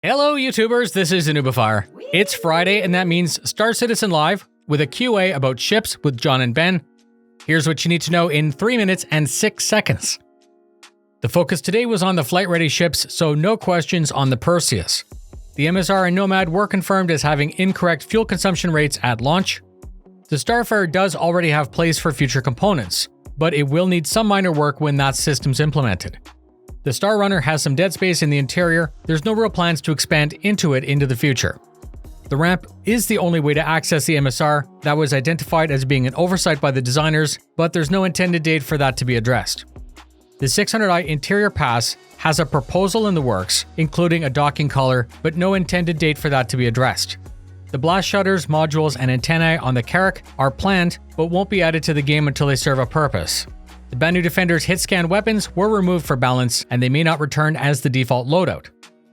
Hello YouTubers, this is noobifier. It's Friday and that means Star Citizen Live with a QA about ships with John and Ben. Here's what you need to know in 3 minutes and 6 seconds. The focus today was on the flight-ready ships, so no questions on the Perseus. The MSR and Nomad were confirmed as having incorrect fuel consumption rates at launch. The Starfarer does already have place for future components, but it will need some minor work when that system's implemented. The Star Runner has some dead space in the interior. There's no real plans to expand into it into the future. The ramp is the only way to access the MSR. That was identified as being an oversight by the designers, but there's no intended date for that to be addressed. The 600i interior pass has a proposal in the works, including a docking collar, but no intended date for that to be addressed. The blast shutters, modules, and antennae on the Carrack are planned, but won't be added to the game until they serve a purpose. The Banu Defender's hit-scan weapons were removed for balance, and they may not return as the default loadout.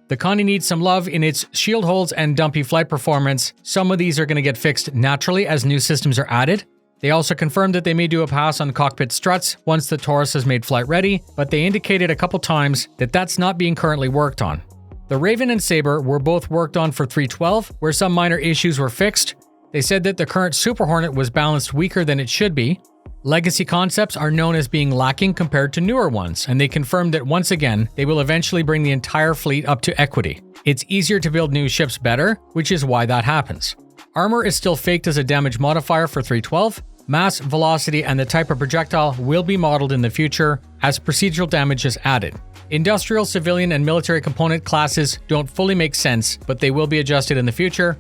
The Connie needs some love in its shield holds and dumpy flight performance. Some of these are going to get fixed naturally as new systems are added. They also confirmed that they may do a pass on cockpit struts once the Taurus is made flight ready, but they indicated a couple times that that's not being currently worked on. The Raven and Sabre were both worked on for 312, where some minor issues were fixed. They said that the current Super Hornet was balanced weaker than it should be. Legacy concepts are known as being lacking compared to newer ones, and they confirmed that once again, they will eventually bring the entire fleet up to equity. It's easier to build new ships better, which is why that happens. Armor is still faked as a damage modifier for 312. Mass, velocity, and the type of projectile will be modeled in the future as procedural damage is added. Industrial, civilian, and military component classes don't fully make sense, but they will be adjusted in the future.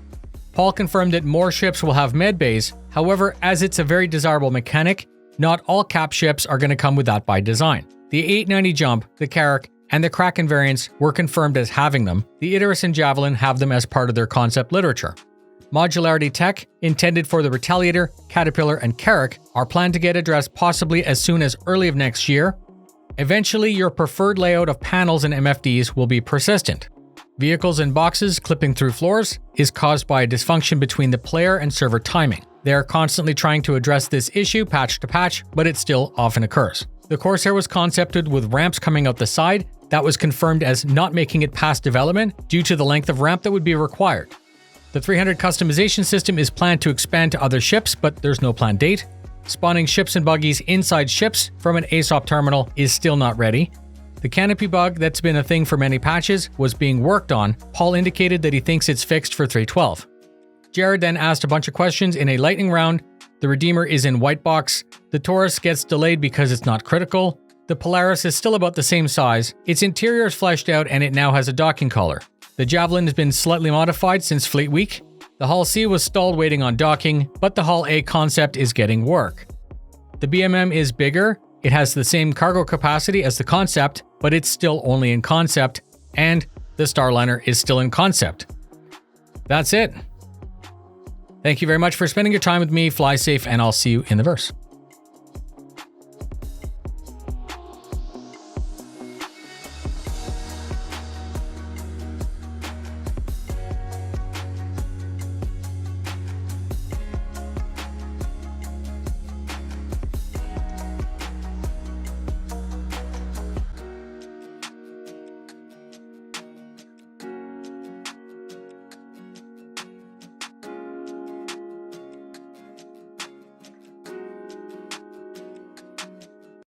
Paul confirmed that more ships will have med bays. However, as it's a very desirable mechanic, not all cap ships are going to come with that by design. The 890 Jump, the Carrack, and the Kraken variants were confirmed as having them. The Idris and Javelin have them as part of their concept literature. Modularity tech, intended for the Retaliator, Caterpillar, and Carrack, are planned to get addressed possibly as soon as early of next year. Eventually, your preferred layout of panels and MFDs will be persistent. Vehicles and boxes clipping through floors is caused by a dysfunction between the player and server timing. They are constantly trying to address this issue patch to patch, but it still often occurs. The Corsair was concepted with ramps coming out the side. That was confirmed as not making it past development due to the length of ramp that would be required. The 300 customization system is planned to expand to other ships, but there's no planned date. Spawning ships and buggies inside ships from an ASOP terminal is still not ready. The canopy bug that's been a thing for many patches was being worked on. Paul indicated that he thinks it's fixed for 312. Jared then asked a bunch of questions in a lightning round. The Redeemer is in white box. The Taurus gets delayed because it's not critical. The Polaris is still about the same size. Its interior is fleshed out and it now has a docking collar. The Javelin has been slightly modified since Fleet Week. The Hull C was stalled waiting on docking, but the Hull A concept is getting work. The BMM is bigger. It has the same cargo capacity as the concept, but it's still only in concept, and the Starliner is still in concept. That's it. Thank you very much for spending your time with me. Fly safe, and I'll see you in the verse.